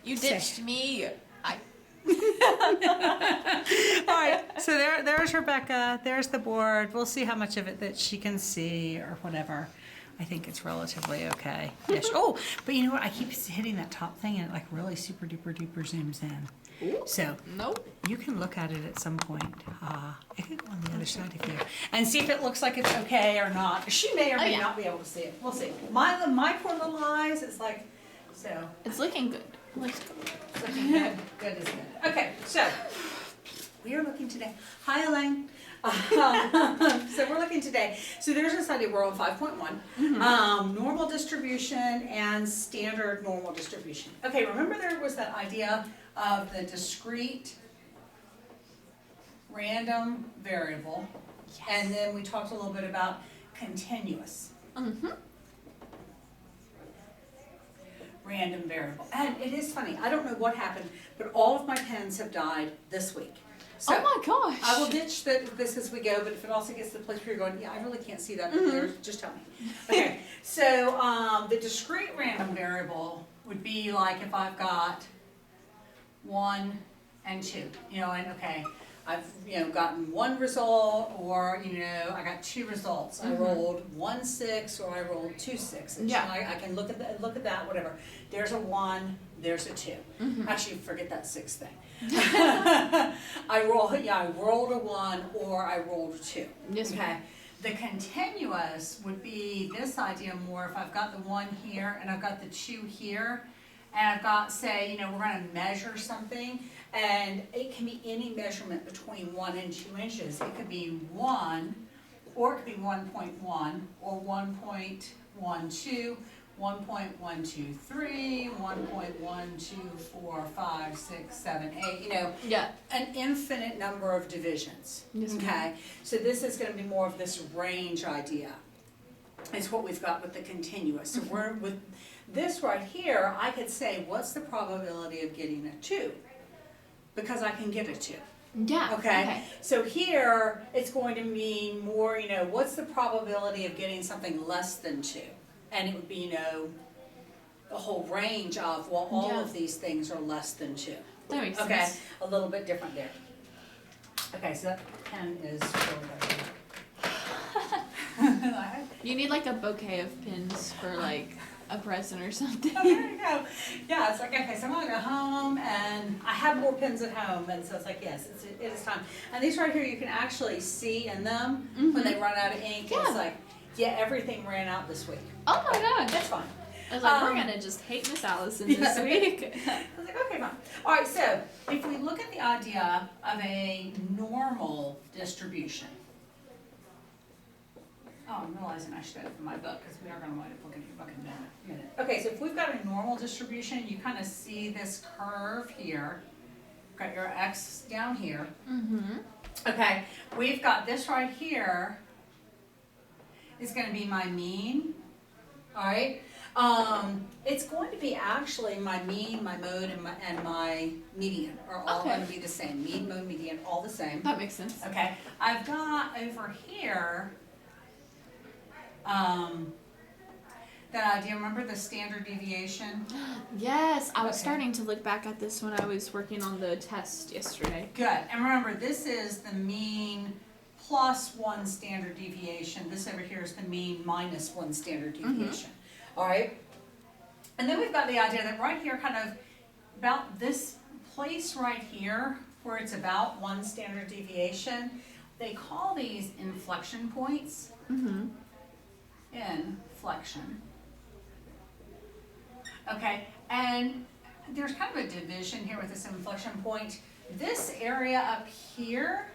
You ditched me. All right, so there's Rebecca. There's the board. We'll see how much of it that she can see or whatever. I think it's relatively okay. Yes. Oh, but you know what? I keep hitting that top thing and it like really super duper duper zooms in. Ooh. So Nope. you can look at it at some point. It could go on the other side if you and see if it looks like it's okay or not. She may or may yeah. not be able to see it. We'll see. My poor little eyes. It's like so. It's looking good. Looks good. It's looking good. Good is good. Okay, so we are looking today. Hi, Elaine. So we're looking today. So there's this idea. We're on 5.1. Normal distribution and standard normal distribution. Okay, remember there was that idea of the discrete random variable, and then we talked a little bit about continuous random variable. And it is funny. I don't know what happened, but all of my pens have died this week. So oh my gosh. I will ditch this as we go, but if it also gets to the place where you're going, yeah, I really can't see that up there, just tell me. Okay, so the discrete random variable would be like if I've got 1 and 2, you know, and okay, I've, you know, gotten one result or, you know, I got 2 results. I rolled 1 6 or I rolled 2 6s. Yeah. I can look at that, whatever. There's a 1, there's a 2. Actually, forget that 6 thing. I rolled a 1 or I rolled a 2. Yes, okay. The continuous would be this idea more if I've got the 1 here and I've got the 2 here and I've got, say, you know, we're going to measure something and it can be any measurement between 1 and 2 inches. It could be 1 or it could be 1.1 or 1.12 1.123, 1.1245, 6, 7, 8, you know, an infinite number of divisions. Yes, okay, so this is going to be more of this range idea. Is what we've got with the continuous. So we're with this right here. I could say, what's the probability of getting a 2? Because I can get a 2. Yeah. Okay. So here it's going to mean more. You know, what's the probability of getting something less than 2? And it would be, you know, the whole range of, well, all of these things are less than 2. That makes sense. Okay, a little bit different there. Okay, so that pen is You need like a bouquet of pins for like a present or something. Oh, there you go. Yeah, it's like, okay, so I'm going to go home, and I have more pins at home, and so it's like, yes, it is time. And these right here, you can actually see in them when they run out of ink. Yeah. It's like, yeah, everything ran out this week. Oh my god. That's fine. I was like, we're gonna just hate Miss Allison this week. I was like, okay, fine. All right, so if we look at the idea of a normal distribution. Oh, I'm realizing I should have it in my book because we are going to wind up looking at your book in a minute. Okay, so if we've got a normal distribution, you kind of see this curve here. Got your x down here. Okay, we've got this right here. Is going to be my mean. All right. It's going to be actually my mean, my mode, and my median are all going to be the same. Mean, mode, median, all the same. That makes sense. Okay. I've got over here that idea. Remember the standard deviation? Yes, I was starting to look back at this when I was working on the test yesterday. Good. And remember, this is the mean plus 1 standard deviation. This over here is the mean minus 1 standard deviation. All right? And then we've got the idea that right here, kind of about this place right here, where it's about 1 standard deviation, they call these inflection points. Inflection. Okay, and there's kind of a division here with this inflection point. This area up here,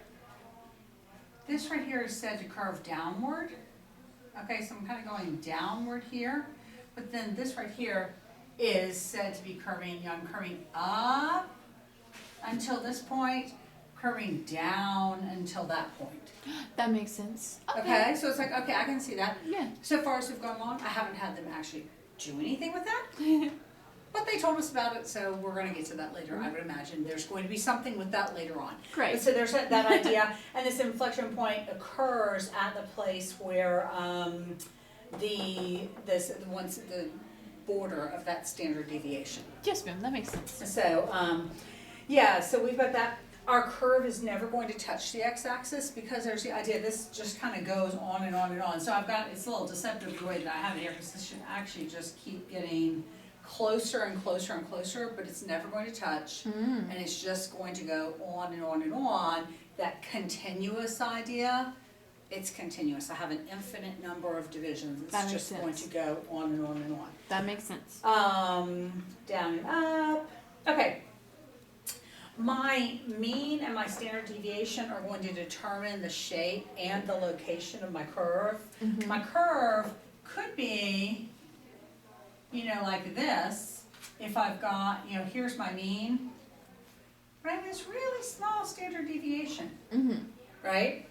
this right here is said to curve downward. Okay, so I'm kind of going downward here. But then this right here is said to be curving, you know, I'm curving up until this point, curving down until that point. That makes sense. Okay, so it's like, okay, I can see that. Yeah. So far as we've gone along, I haven't had them actually do anything with that. But they told us about it, so we're going to get to that later. I would imagine there's going to be something with that later on. Great. But so there's that idea, and this inflection point occurs at the place where border of that standard deviation. Yes, ma'am, that makes sense. So, yeah, so we've got that. Our curve is never going to touch the x-axis because there's the idea this just kind of goes on and on and on. So I've got, it's a little deceptive the way that I have it here because this should actually just keep getting closer and closer and closer, but it's never going to touch. And it's just going to go on and on and on. That continuous idea, it's continuous. I have an infinite number of divisions. That It's makes just going sense. to go on and on and on. That makes sense. Down and up. Okay. My mean and my standard deviation are going to determine the shape and the location of my curve. My curve could be, you know, like this. If I've got, you know, here's my mean, but I have this really small standard deviation, right?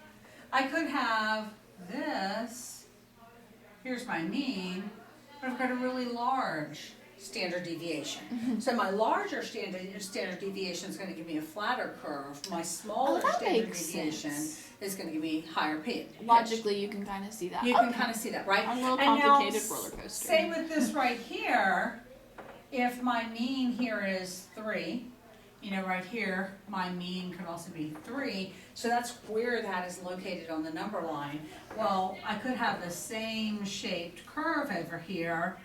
I could have this, here's my mean, but I've got a really large standard deviation. So my larger standard deviation is going to give me a flatter curve. My smaller that standard makes deviation sense. is going to give me higher pitch. Logically, you can kind of see that. You can kind of see that, right? A little And now, complicated roller coaster. say with this right here, if my mean here is 3, you know, right here, my mean could also be 3. So that's where that is located on the number line. Well, I could have the same shaped curve over here,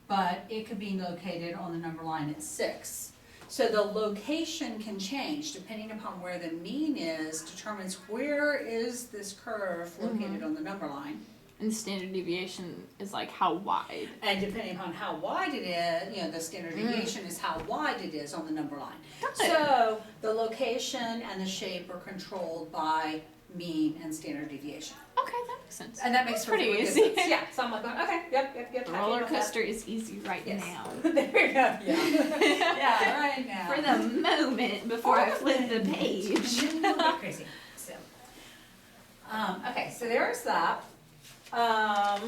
but it could be located on the number line at 6. So the location can change depending upon where the mean is, determines where is this curve located on the number line. And the standard deviation is like how wide. And depending upon how wide it is, you know, the standard deviation is how wide it is on the number line. Got it. So the location and the shape are controlled by mean and standard deviation. Okay, that makes sense. And that makes That's pretty really good easy. sense. Yeah, so I'm like, okay, yep. The happy roller about that. coaster is easy right Yes. now. There you go. Yeah. Yeah, right now. For the moment before I flip the page. A little bit crazy. So, okay, so there's that. All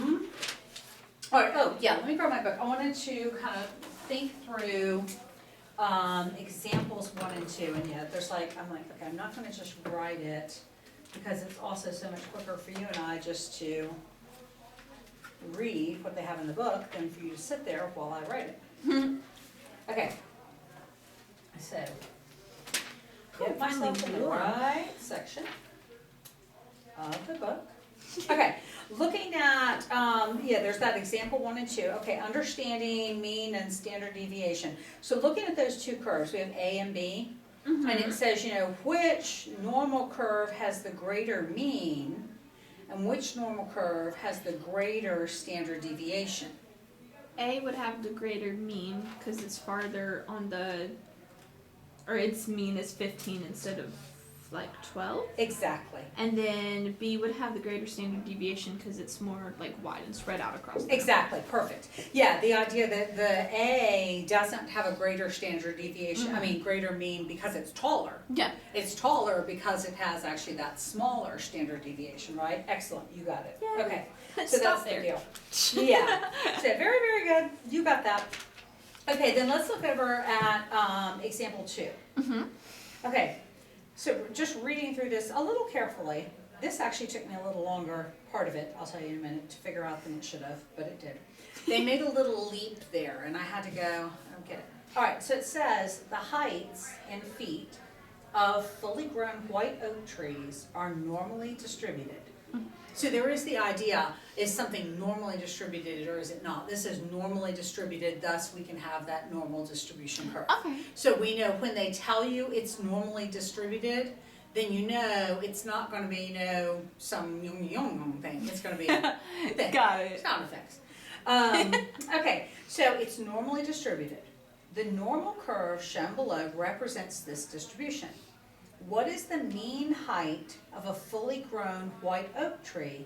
right. Oh, yeah. Let me grab my book. I wanted to kind of think through examples 1 and 2, and yeah, there's like I'm like, okay, I'm not going to just write it because it's also so much quicker for you and I just to read what they have in the book than for you to sit there while I write it. Okay. So, get myself in the right section of the book. Okay, looking at, yeah, there's that example 1 and 2. Okay, understanding mean and standard deviation. So looking at those two curves, we have A and B. And it says, you know, which normal curve has the greater mean and which normal curve has the greater standard deviation. A would have the greater mean because it's farther on the, or its mean is 15 instead of like 12. Exactly. And then B would have the greater standard deviation because it's more like wide and spread out across the Exactly, perfect. Yeah, the idea that the A doesn't have a greater standard deviation, I mean greater mean because it's taller. Yeah. It's taller because it has actually that smaller standard deviation, right? Excellent, you got it. Yay. Okay, so Stop that's the there. deal. Yeah, so very, very good, you got that. Okay, then let's look over at example 2. Okay, so just reading through this a little carefully. This actually took me a little longer, part of it, I'll tell you in a minute, to figure out than it should have, but it did. They made a little leap there, and I had to go, I don't get it. All right, so it says, the heights in feet of fully grown white oak trees are normally distributed. So there is the idea, is something normally distributed or is it not? This is normally distributed, thus we can have that normal distribution curve. Okay. So we know when they tell you it's normally distributed, then you know it's not going to be, you know, some yung thing. It's going to be a thing. Got it. Sound effects. Okay, so it's normally distributed. The normal curve shown below represents this distribution. What is the mean height of a fully grown white oak tree?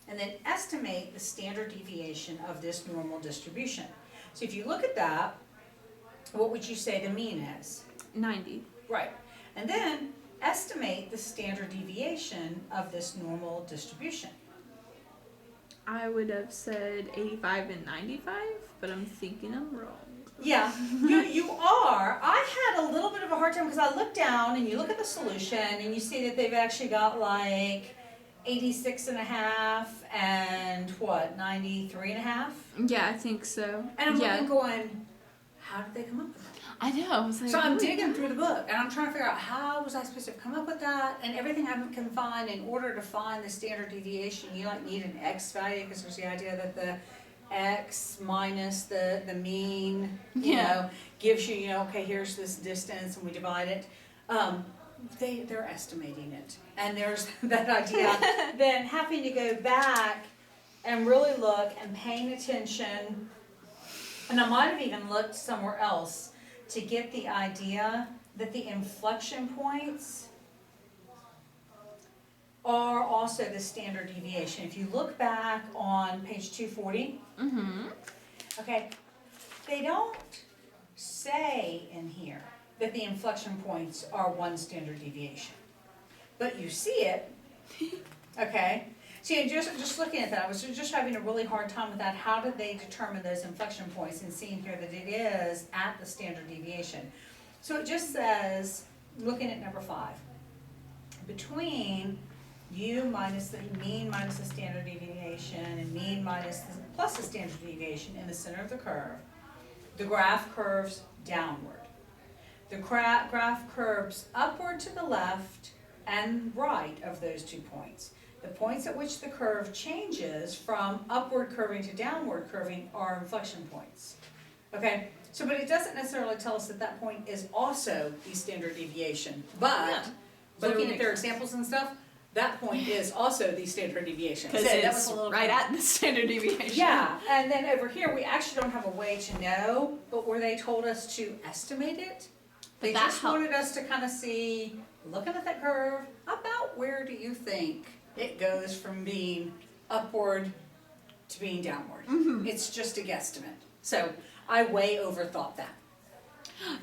And then estimate the standard deviation of this normal distribution. So if you look at that, what would you say the mean is? 90. Right. And then estimate the standard deviation of this normal distribution. I would have said 85 and 95, but I'm thinking I'm wrong. Yeah, you are. I had a little bit of a hard time because I looked down and you look at the solution and you see that they've actually got like 86.5 and what, 93.5? Yeah, I think so. And I'm yeah. looking going, how did they come up with that? I know. I was like, So I'm oh, digging yeah. through the book and I'm trying to figure out how was I supposed to come up with that, and everything I can find in order to find the standard deviation, you like need an X value because there's the idea that the X minus the mean, you know, gives you, okay, here's this distance and we divide it. They're estimating it. And there's that idea, then having to go back and really look and paying attention, and I might have even looked somewhere else to get the idea that the inflection points are also the standard deviation. If you look back on page 240, okay, they don't say in here that the inflection points are one standard deviation, but you see it, okay? See, just looking at that, I was just having a really hard time with that. How did they determine those inflection points, and seeing here that it is at the standard deviation? So it just says, looking at number 5, between u minus the mean minus the standard deviation and mean minus the, plus the standard deviation in the center of the curve, the graph curves downward. The graph curves upward to the left and right of those 2 points. The points at which the curve changes from upward curving to downward curving are inflection points. Okay, so but it doesn't necessarily tell us that that point is also the standard deviation. But looking at their examples and stuff, that point is also the standard deviation. Because it's right at the standard deviation. Yeah, and then over here we actually don't have a way to know, but where they told us to estimate it, they just wanted us to kind of see, looking at that curve, about where do you think it goes from being upward to being downward. It's just a guesstimate. So I way overthought that.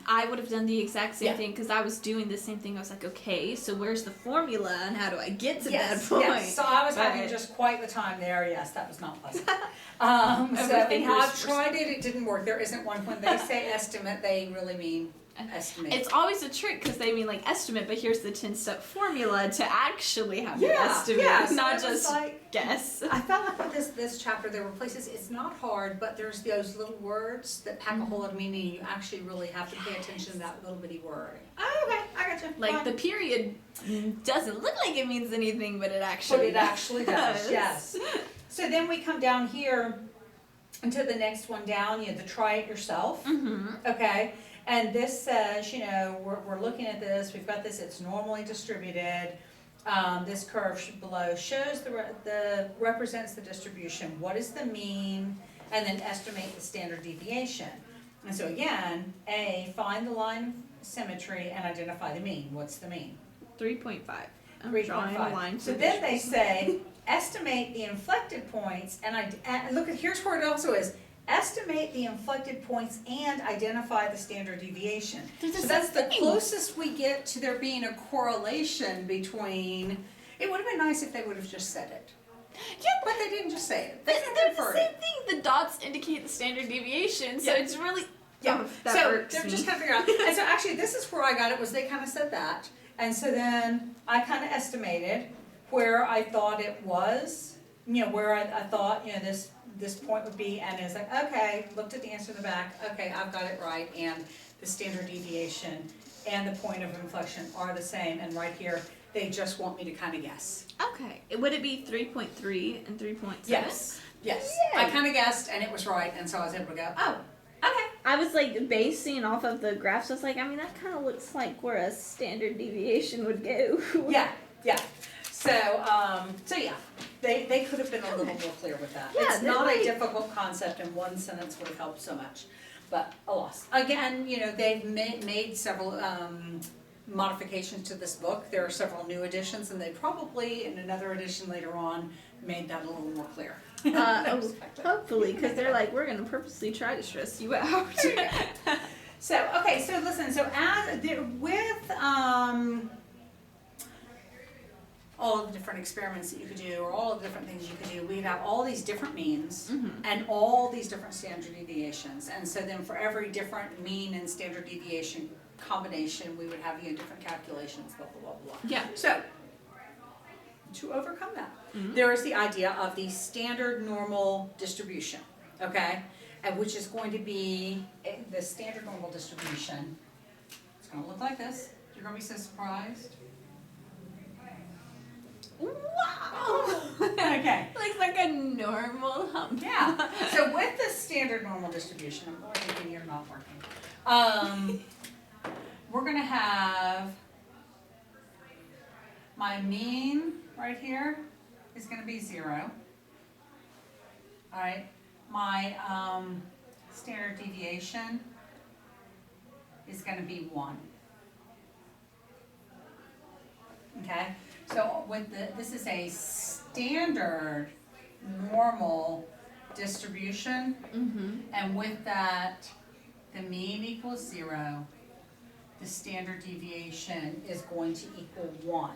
I would have done the exact same thing because I was doing the same thing. I was like, okay, so where's the formula and how do I get to that point? Yes, so I was having just quite the time there. Yes, that was not pleasant. So I've tried it, it didn't work. There isn't one. When they say estimate, they really mean estimate. It's always a trick because they mean like estimate, but here's the 10-step formula to actually have the estimate, so not just like, guess. I felt like with this chapter there were places, it's not hard, but there's those little words that pack a whole lot of meaning. You actually really have to pay attention to that little bitty word. Oh, okay, I gotcha. Like the period doesn't look like it means anything, but it actually does. Yes. So then we come down here into the next one down, you have the try it yourself. Okay. And this says, we're looking at this, we've got this, it's normally distributed. This curve below shows represents the distribution. What is the mean? And then estimate the standard deviation. And so again, A, find the line of symmetry and identify the mean. What's the mean? 3.5. 3.5. So then they say, estimate the inflected points, and look at, here's where it also is. Estimate the inflected points and identify the standard deviation. So that's the closest we get to there being a correlation between. It would have been nice if they would have just said it. Yeah, but they didn't just say it. They're the same thing. The dots indicate the standard deviation, so it's really so they're just kind of figure out. And so actually, this is where I got it. Was they kind of said that, and so then I kind of estimated where I thought it was. Where I thought this point would be, and it's like, okay, looked at the answer in the back, okay, I've got it right, and the standard deviation and the point of inflection are the same, and right here, they just want me to kind of guess. Okay, would it be 3.3 and 3.7? Yes. Yay. I kind of guessed, and it was right, and so I was able to go, oh, okay. I was like basing off of the graphs, I was like, that kind of looks like where a standard deviation would go. Yeah. So yeah, they could have been a little more clear with that. Yeah, it's not a difficult concept, and one sentence would have helped so much, but alas. Again, they've made several modifications to this book. There are several new editions, and they probably, in another edition later on, made that a little more clear. Hopefully, because they're like, we're going to purposely try to stress you out. So, okay, so listen, so with all of the different experiments that you could do, or all of the different things you could do, we'd have all these different means and all these different standard deviations. And so then for every different mean and standard deviation combination, we would have different calculations, blah, blah, blah, blah. Yeah. So to overcome that. There is the idea of the standard normal distribution, okay? And which is going to be the standard normal distribution. It's gonna look like this. You're gonna be so surprised. Wow! Okay. Looks like a normal hump. Yeah. So with the standard normal distribution, I'm already thinking you're not working. We're gonna have my mean right here is gonna be 0. All right. My standard deviation is gonna be 1. Okay. So with this is a standard normal distribution, and with that, the mean equals 0. The standard deviation is going to equal 1.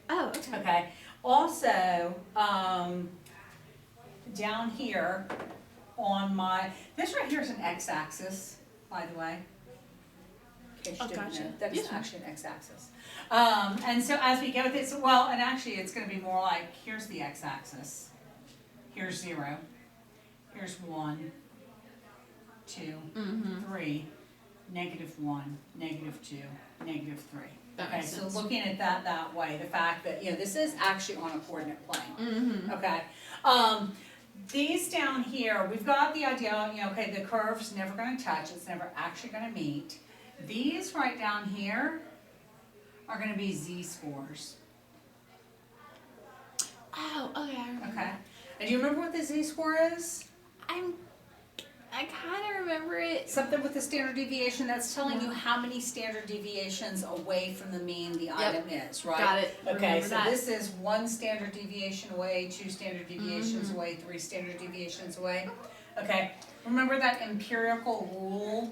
Oh, okay. Okay. Also, down here on this right here is an x-axis, by the way. In case you didn't gotcha. know, that is Yeah. actually an x-axis. And so as we go with it, and actually it's going to be more like, here's the x-axis. Here's 0. Here's 1, 2, 3, -1, -2, -3. That Okay, makes so sense. looking at that way, the fact that, this is actually on a coordinate plane. Mm-hmm. Okay. These down here, we've got the idea, okay, the curve's never going to touch, it's never actually going to meet. These right down here are going to be z-scores. Oh, okay. I remember. Okay. And do you remember what the z-score is? I kind of remember it. Something with the standard deviation that's telling you how many standard deviations away from the mean the item is, right? Got it. Okay, Remember so that. this is 1 standard deviation away, 2 standard deviations away, 3 standard deviations away. Okay, remember that empirical rule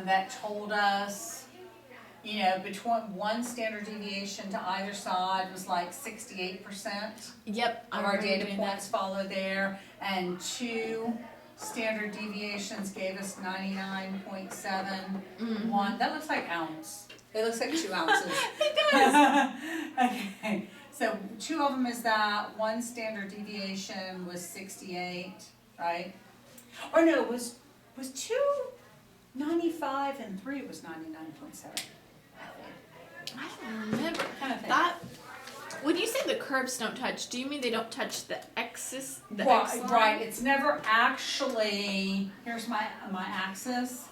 that told us, between 1 standard deviation to either side was like 68% Yep. I of our remember data doing points follow there, and 2 standard deviations gave us 99.71. That looks like ounce. It looks like 2 ounces. It does. Okay, so 2 of them is that. 1 standard deviation was 68, right? Or no, it was 2 95 and 3 was 99.7. I don't remember. Kind of thing. That. When you say the curves don't touch, do you mean they don't touch the axis? The Right, X line? right. It's never actually, here's my axis.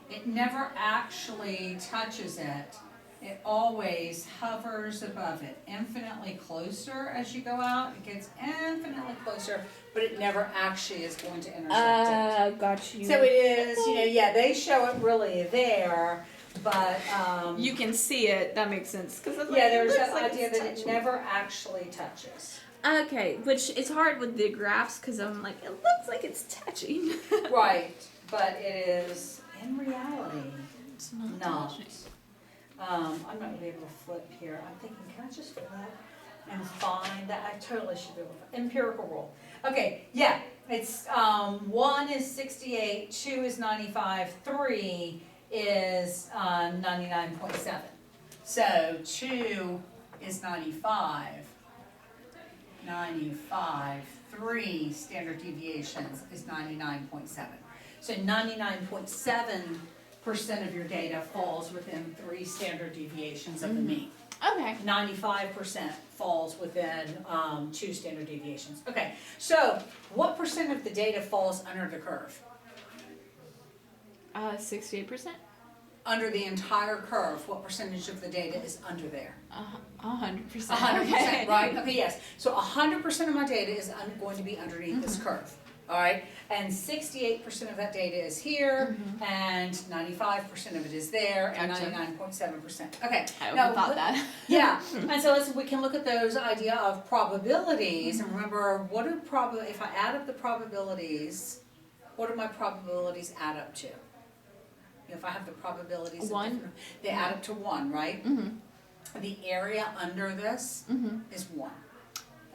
It never actually touches it. It always hovers above it, infinitely closer as you go out. It gets infinitely closer, but it never actually is going to intersect Got it. So it is, they show it really there, but You can see it. That makes sense. Cause it's there's it that looks like idea it's that it touching. never actually touches. Okay, which is hard with the graphs because I'm like, it looks like it's touching. Right, but it is in reality. It's not No. touching. I'm not gonna be able to flip here. I'm thinking, can I just flip and find that? I totally should be able to. Empirical rule. Okay, yeah, it's 1 is 68, 2 is 95, 3 is 99.7. So 2 is 95, 3 standard deviations is 99.7. So 99.7% of your data falls within 3 standard deviations of the mean. Okay. 95% falls within 2 standard deviations. Okay, so what percent of the data falls under the curve? 68%. Under the entire curve, what percentage of the data is under there? 100%. 100%, right? Okay, yes. So 100% of my data is going to be underneath this curve. All right, and 68% of that data is here, and 95% of it is there, and Gotcha. 99.7%. Okay, I now, would thought that. yeah, and so we can look at those idea of probabilities, and remember, if I add up the probabilities, what do my probabilities add up to? If I have the probabilities of 1. different- they add up to 1, right? The area under this is 1.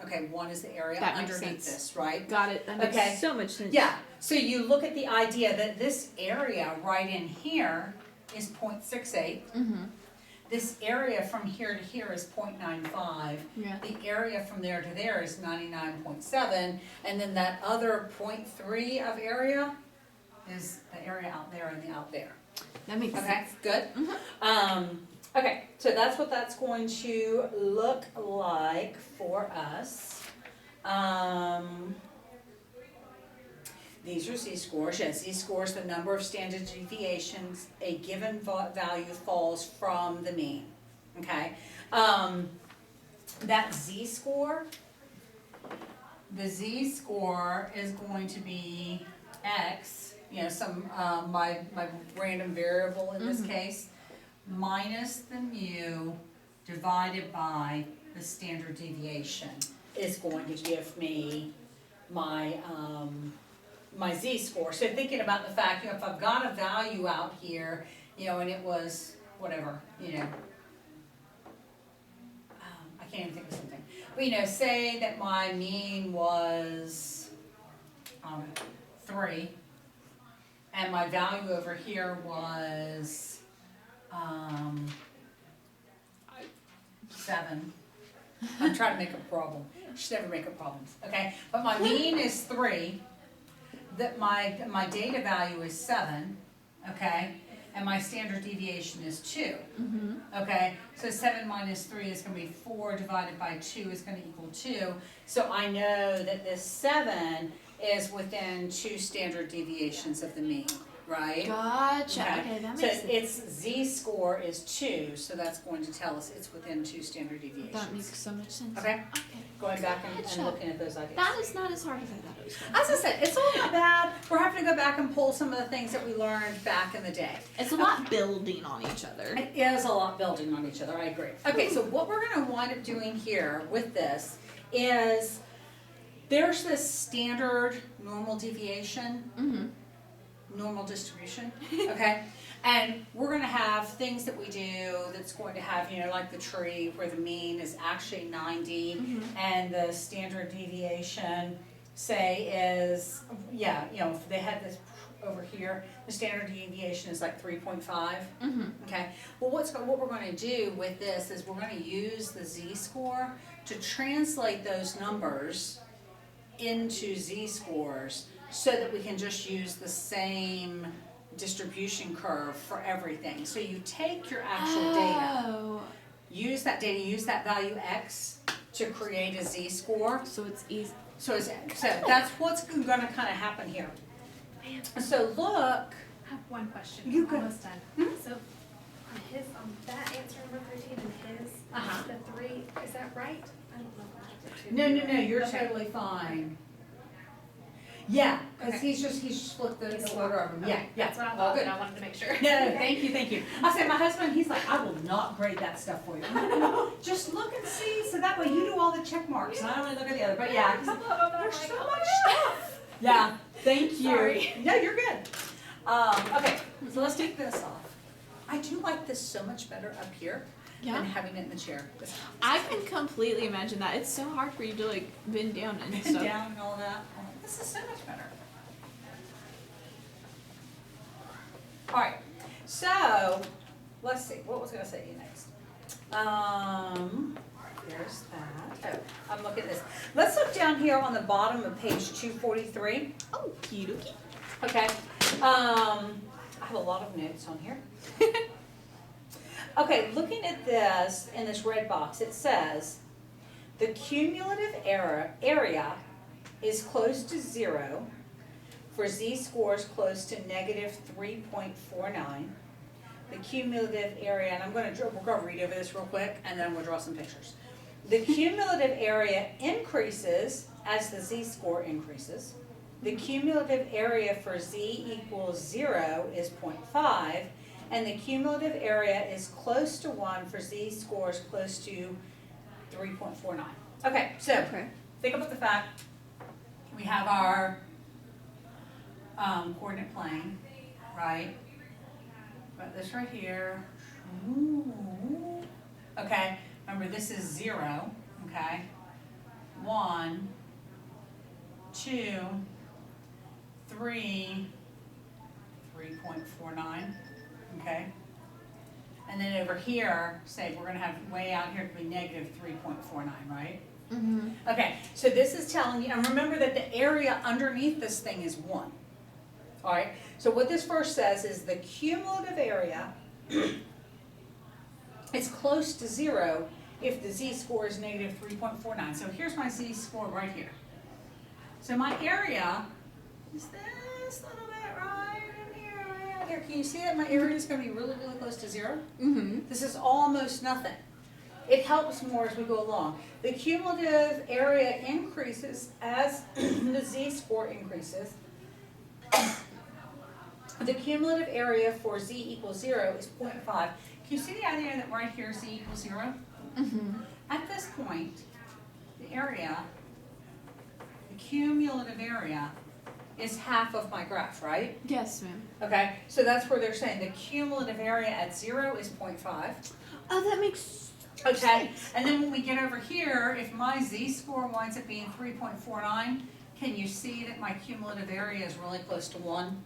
Okay, 1 is the area That makes underneath sense. this, right? Got it. That makes Okay. so much sense. Yeah, so you look at the idea that this area right in here is 0.68. This area from here to here is 0.95. Yeah. The area from there to there is 99.7, and then that other 0.3 of area is the area out there and the out there. That makes Okay, sense. good. Okay, so that's what that's going to look like for us. These are z-scores. Yes, z-scores, the number of standard deviations a given value falls from the mean. Okay, that z-score, the z-score is going to be x, you know, some my random variable in this case, minus the mu divided by the standard deviation is going to give me my my z-score. So thinking about the fact, you know, if I've got a value out here, you know, and it was whatever, you know, I can't even think of something. But you know, say that my mean was 3, and my value over here was 7. I'm trying to make a problem. You should never make up problems, okay? But my mean is 3. That my data value is 7, okay? And my standard deviation is 2, okay? So 7 minus 3 is going to be 4 divided by 2 is going to equal 2. So I know that this 7 is within 2 standard deviations of the mean, right? Gotcha. Okay, that So makes sense. its z-score is 2, so that's going to tell us it's within 2 standard deviations. That makes so much sense. Okay, Okay. going back and Gotcha. looking at those ideas. That is not as hard as I thought it was going As I said, it's all not bad. We're having to go back and pull some of the things that we learned back in the day. It's a lot building on each other. It is a lot building on each other, I agree. Okay, so what we're gonna wind up doing here with this is there's this standard normal deviation, normal distribution, okay? And we're gonna have things that we do that's going to have, you know, like the tree where the mean is actually 90 and the standard deviation, say, is, yeah, you know, if they had this over here, the standard deviation is like 3.5. Okay, well what we're gonna do with this is we're gonna use the z-score to translate those numbers into z-scores so that we can just use the same distribution curve for everything. So you take your actual data, Oh. use that data, use that value x to create a z-score. So it's easy. So that's what's gonna kinda happen here. So look, I have one question. You I'm go. almost done. So on his, on that answer number 13 and his, the 3, is that right? I don't know if I have the 2. no, you're Okay. totally fine. Yeah, cause Okay. he's just flipped the He's order of them, yeah, Okay, yeah. That's what I all thought, good. and I wanted to make sure. No, thank you. I said, my husband, he's like, I will not grade that stuff for you. No, just look and see, so that way you do all the check marks, and I only look at the other, but yeah, 'cause there's so much stuff. Yeah, thank you. Sorry. No, you're good. Okay, so let's take this off. I do like this so much better up here than Yeah. having it in the chair. I can completely imagine that. It's so hard for you to like bend down and Bend stuff. down and all that. This is so much better. All right, so let's see. What was I gonna say to you next? There's that. Oh, I'm looking at this. Let's look down here on the bottom of page 243. Oh, kidoki. Okay. I have a lot of notes on here. Okay, looking at this in this red box, it says the cumulative area is close to 0 for z-scores close to negative 3.49. The cumulative area, and we're gonna read over this real quick, and then we'll draw some pictures. The cumulative area increases as the z-score increases. The cumulative area for z equals 0 is 0.5, and the cumulative area is close to 1 for z scores close to 3.49. Okay, so Okay. think about the fact we have our coordinate plane, right? Got this right here. Ooh. Okay, remember this is 0, okay? 1, 2, 3, 3.49, okay? And then over here, say we're gonna have way out here to be negative 3.49, right? Mm-hmm. Okay, so this is telling you, and remember that the area underneath this thing is 1. All right, so what this first says is the cumulative area is close to 0 if the z-score is negative 3.49. So here's my z-score right here. So my area is this little bit right in here, right out here. Can you see that my area is going to be really, really close to 0? Mm-hmm. This is almost nothing. It helps more as we go along. The cumulative area increases as the z-score increases. The cumulative area for z equals 0 is 0.5. Can you see the idea that right here z equals 0? Mm-hmm. At this point, the area, the cumulative area, is half of my graph, right? Yes, ma'am. Okay, so that's where they're saying the cumulative area at 0 is 0.5. Oh, that makes Okay, and then when we get over here, if my z-score winds up being 3.49, can you see that my cumulative area is really close to 1?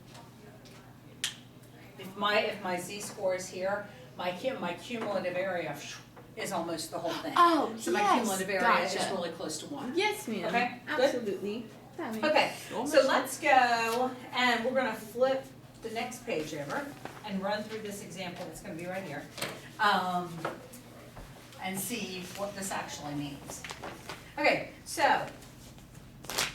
If my z-score is here, my cumulative area is almost the whole thing. Oh, So my yes. cumulative area Gotcha. is really close to 1. Yes, ma'am. Okay, good. Absolutely. That makes Okay, so so much let's go, and we're gonna flip the next page over and run through this example that's gonna be right here. And see what this actually means. Okay, so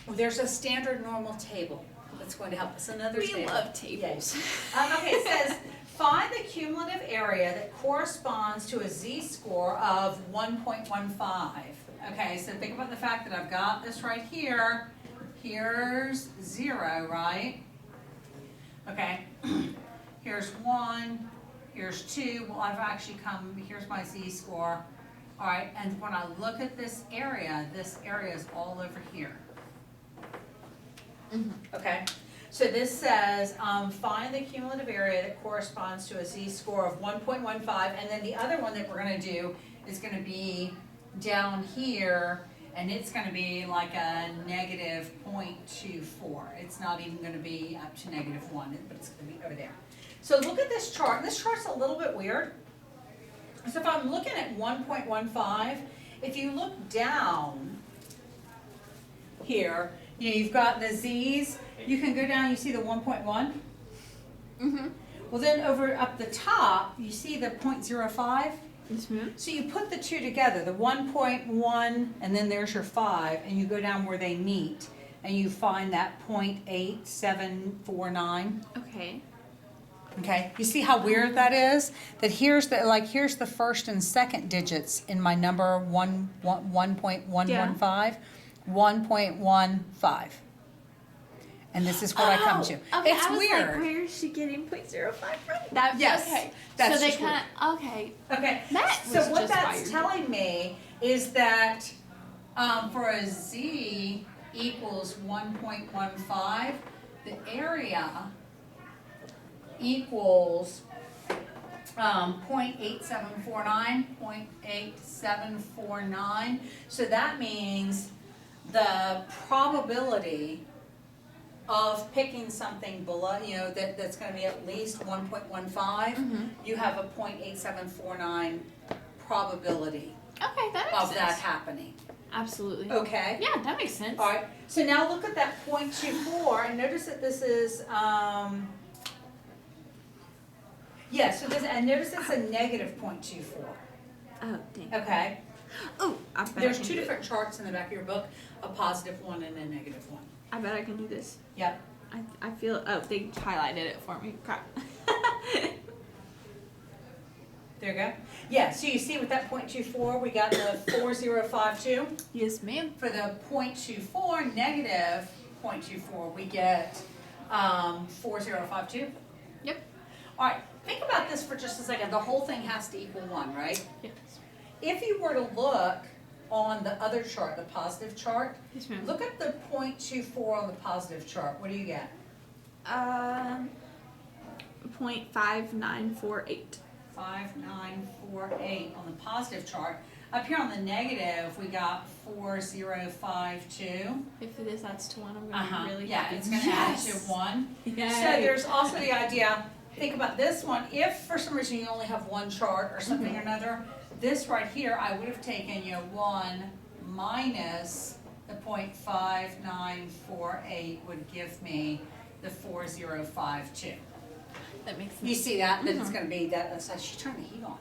there's a standard normal table that's going to help us. Another We table. love tables. Okay, it says find the cumulative area that corresponds to a z-score of 1.15. Okay, so think about the fact that I've got this right here. Here's 0, right? Okay, here's 1. Here's 2, well I've actually here's my z-score. All right, and when I look at this area is all over here. Mm-hmm. Okay, so this says find the cumulative area that corresponds to a z-score of 1.15, and then the other one that we're gonna do is gonna be down here, and it's gonna be like a negative 0.24. It's not even gonna be up to negative 1, but it's gonna be over there. So look at this chart. This chart's a little bit weird. So if I'm looking at 1.15, if you look down here, you've got the z's. You can go down, you see the 1.1. Mm-hmm. Well then over up the top, you see the 0.05. Yes, ma'am. So you put the two together, the 1.1, and then there's your 5, and you go down where they meet, and you find that 0.8749. Okay. Okay, you see how weird that is? That here's the first and second digits in my number 1.115, 1.15. And this is what I come to. Okay, It's I was weird. like, where is she getting 0.05 from? That, Yes, okay. that's so they just weird. kind of, okay. Okay, That so was what just that's weird. telling me is that for a z equals 1.15, the area equals 0.8749, 0.8749. So that means the probability of picking something below, that's going to be at least 1.15, you have a 0.8749 probability Okay, that makes of sense. that happening. Absolutely. Okay? Yeah, that makes sense. All right, so now look at that 0.24, and notice that this is, and notice it's a negative 0.24, Oh, dang. okay? Oh, I bet There's I can two do different charts in the back of your book, a positive one and a negative one. I bet I can do this. Yep. I feel, oh, they highlighted it for me. Crap. There you go. Yeah, so you see with that 0.24, we got the 4052. Yes, ma'am. For the 0.24, negative 0.24, we get 4052. Yep. All right, think about this for just a second. The whole thing has to equal 1, right? Yes. If you were to look on the other chart, the positive chart, Yes, ma'am. look at the 0.24 on the positive chart. What do you get? 0.5948. 5948 on the positive chart. Up here on the negative, we got 4052. If this adds to 1, I'm going to be really Yeah, happy. it's going to add to 1. Yay. So there's also the idea, think about this one, if for some reason you only have one chart or something or another, this right here, I would have taken, 1 minus the 0.5948 would give me the 4052. That makes You see that? Then it's gonna be that, so she's turning the heat on.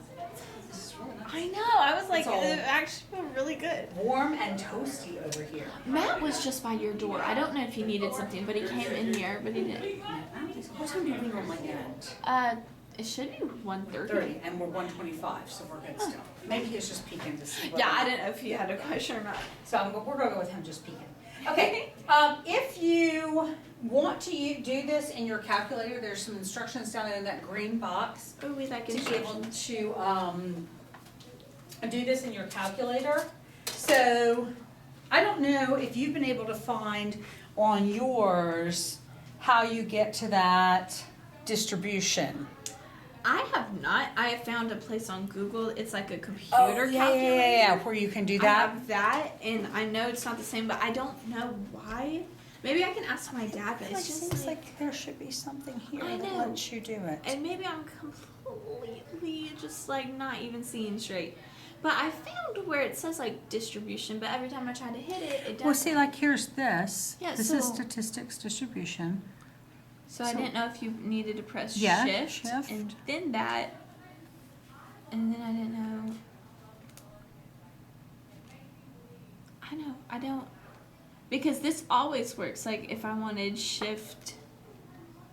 This is really nice. I know. I was like, It's all- it actually felt really good. Warm and toasty over here. Matt was just by your door. I don't know if he needed something, but he came in here, but he did. What time do we normally end? It should be 1:30. 30, and we're 125, so we're good still. Maybe he was just peeking to see what. Yeah, I didn't know if you had a question or not. So we're gonna go with him just peeking. Okay, if you want to do this in your calculator, there's some instructions down there in that green box Oh, we like to be able instructions. to do this in your calculator. So I don't know if you've been able to find on yours how you get to that distribution. I have not. I have found a place on Google. It's like a computer calculator. Yeah, where you can do I that. have that, and I know it's not the same, but I don't know why. Maybe I can ask my dad, but it's just like, there should be something here I that know. lets you do it. and maybe I'm completely just like not even seeing straight. But I found where it says like distribution, but every time I try to hit it, it doesn't. Well, see, like here's this. Yeah, This is so- statistics distribution. So I didn't know if you needed to press Yeah, shift, shift. and then that, and then I didn't know. I don't, because this always works. Like if I wanted shift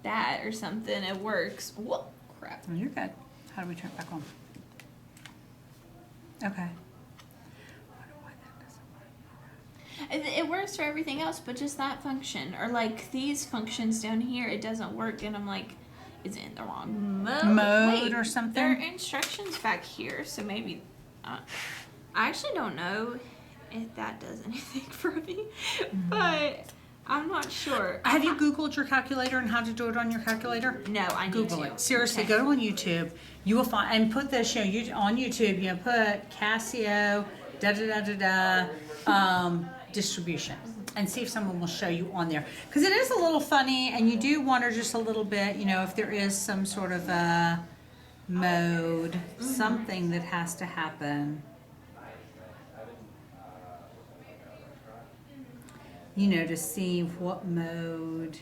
that or something, it works. Whoa, crap. Oh, you're good. How do we turn it back on? Okay. It works for everything else, but just that function, or like these functions down here, it doesn't work, and I'm like, is it in the wrong Mode Wait, or something? there are instructions back here, so maybe. I actually don't know if that does anything for me, but I'm not sure. Have you Googled your calculator and how to do it on your calculator? No, I need Google to. it. Seriously, Okay. go on YouTube. You will find, and put this, on YouTube, put Casio, distribution, and see if someone will show you on there. Because it is a little funny, and you do wonder just a little bit, if there is some sort of a mode, something that has to happen. To see what mode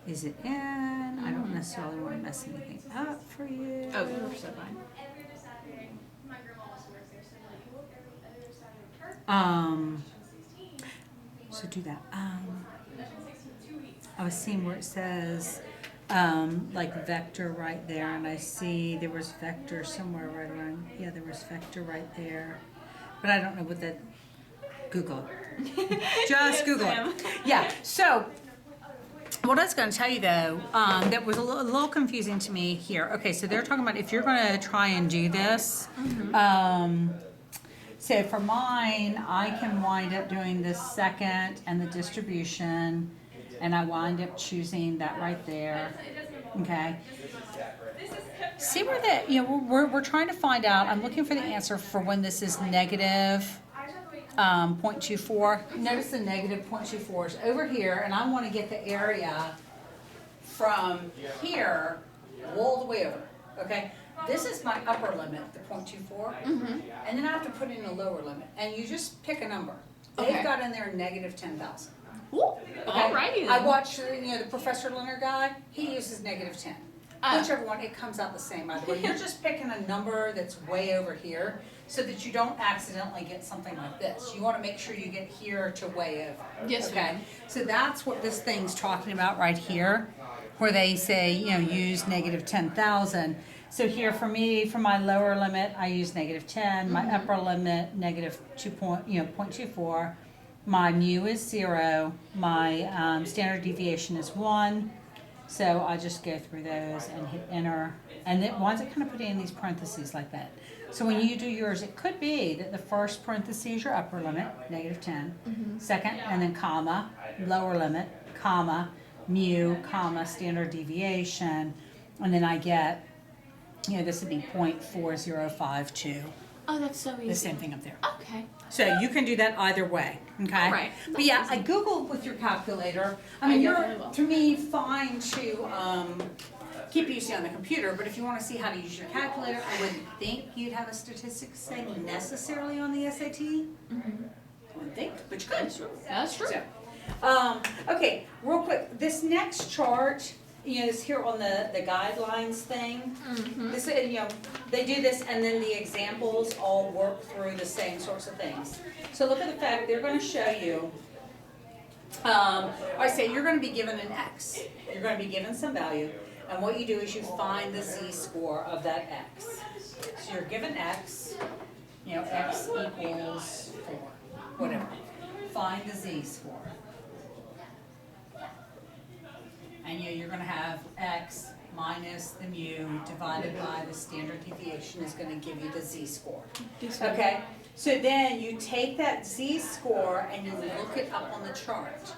is it in. I don't necessarily want to mess anything up for you. Oh, you're so fine. So do that. I was seeing where it says like vector right there, and I see there was vector somewhere right around. Yeah, there was vector right there, but I don't know what that. Google it. Just Yes, Google ma'am. it. Yeah. So what I was going to tell you though, that was a little confusing to me here. Okay, so they're talking about if you're going to try and do this. So for mine, I can wind up doing the second and the distribution, and I wind up choosing that right there. Okay. See where that, we're trying to find out. I'm looking for the answer for when this is negative 0.24. Notice the negative 0.24 is over here, and I want to get the area from here all the way over. Okay. This is my upper limit, the 0.24, and then I have to put in a lower limit, and you just pick a number. They've Okay. got in there negative 10,000. Ooh, alrighty then. I watched, the Professor Leonard guy. He uses negative 10. Ah. Whichever one, it comes out the same either way. You're just picking a number that's way over here, so that you don't accidentally get something like this. You want to make sure you get here to way over. Yes, Okay. ma'am. So that's what this thing's talking about right here, where they say use negative 10,000. So here for me, for my lower limit, I use negative 10. My upper limit, negative 0.24. My mu is 0. My standard deviation is 1. So I just go through those and hit enter. And it winds up kind of putting in these parentheses like that. So when you do yours, it could be that the first parenthesis is your upper limit, negative 10. Second, and then comma, lower limit, comma, mu, comma, standard deviation. And then I get, this would be 0.4052. Oh, that's so easy. The same thing up there. Okay. So you can do that either way, okay? All right. But yeah, I Googled with your calculator. I I mean, definitely you're, will. to me, fine keep using on the computer, but if you wanna see how to use your calculator, I wouldn't think you'd have a statistics thing necessarily on the SAT. I wouldn't think, but you could. That's true. So, okay, real quick, this next chart, this here on the guidelines thing, this, they do this and then the examples all work through the same sorts of things. So look at the fact, they're gonna show you, I say you're gonna be given an X. You're gonna be given some value, and what you do is you find the Z-score of that X. So you're given X, X equals 4, whatever. Find the Z-score. And you're gonna have X minus the mu divided by the standard deviation is gonna give you the Z-score. Okay? So then you take that Z-score and you look it up on the chart.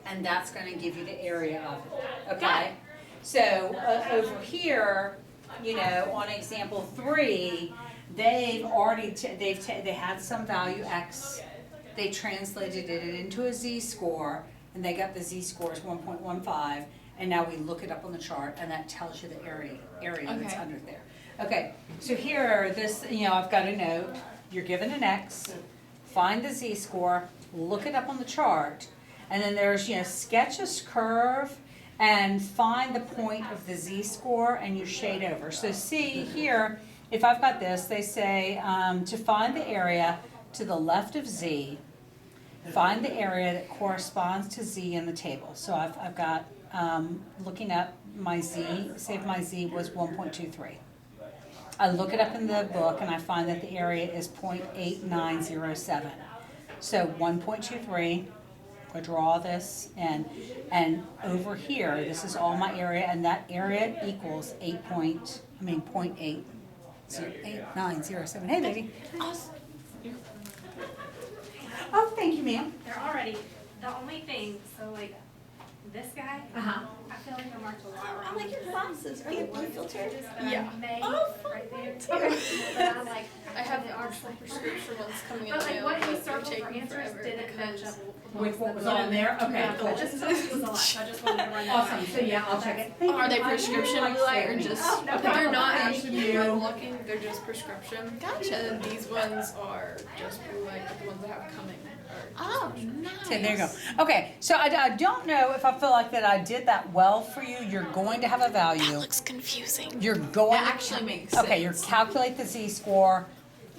And that's gonna give you the area of it, okay? So over here, on example 3, they've already, they had some value X, they translated it into a Z-score, and they got the Z-score is 1.15, and now we look it up on the chart, and that tells you the area that's Okay. under there. Okay, so here, this, I've got a note, you're given an X, find the Z-score, look it up on the chart, and then there's, sketch a curve, and find the point of the Z-score, and you shade over. So see here, if I've got this, they say, to find the area to the left of Z, find the area that corresponds to Z in the table. So I've got, looking up my Z, say if my Z was 1.23. I look it up in the book and I find that the area is 0.8907. So 1.23, I draw this and over here, this is all my area, and that area equals 0.8907. Hey, baby. Awesome. Oh, thank you, ma'am. They're already, the only thing, so like, this guy, Uh-huh. I feel like I marked a lot wrong. I like your glasses. Are they blue filtered? Yeah. May, Oh, fun. right there. Okay. But I'm like, I have the actual prescription ones coming in but the like mail, what he but they're circled for taking answers forever didn't match because up. With what was on there? Okay, Yeah, cool. I just felt it was a lot, so I just wanted to run that. Awesome, so yeah, I'll check it. Thank are you. they I prescription really blue light or like just? Oh, no but they're problem. not Thank actually you. blue light blocking. They're just prescription. Gotcha. And then these ones are just blue light, but the ones I have coming are. Oh, nice. Okay, there you go. Okay, so I don't know if I feel like that I did that well for you. You're going to have a value. Looks confusing. You're going That to actually makes sense. Okay, you calculate the Z-score.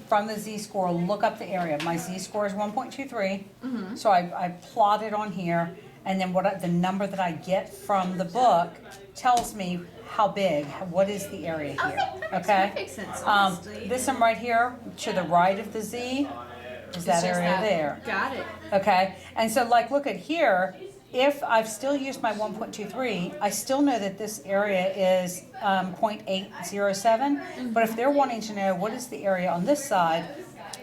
From the Z-score, look up the area. My Z-score is 1.23, so I plot it on here, and then the number that I get from the book tells me how big, what is the area here. That makes perfect sense, honestly. This one right here, to the right of the Z, is that area there. Got it. Okay, and so like, look at here, if I've still used my 1.23, I still know that this area is 0.807, but if they're wanting to know what is the area on this side,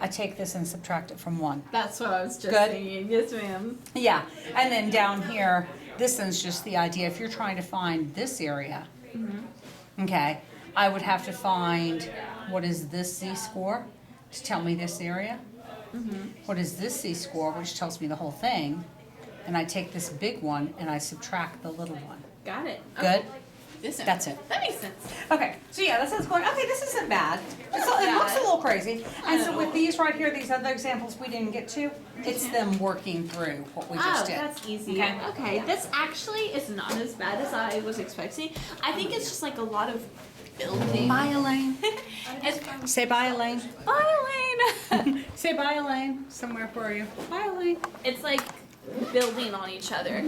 I take this and subtract it from 1. That's what I was just Good. thinking. Yes, ma'am. Yeah, and then down here, this one's just the idea, if you're trying to find this area, okay, I would have to find, what is this Z-score to tell me this area? What is this Z-score, which tells me the whole thing? And I take this big one and I subtract the little one. Got it. Good? This one. That's it. That makes sense. Okay, so yeah, that sounds going, okay, this isn't bad. It looks a little crazy. And so with these right here, these other examples we didn't get to, it's them working through what we just did. That's easy. Okay. Okay. This actually is not as bad as I was expecting. I think it's just like a lot of building. Bye, Elaine. It's, Say bye, Elaine. bye, Elaine. Say bye, Elaine. Somewhere for you. Bye, Elaine. It's like building on each other.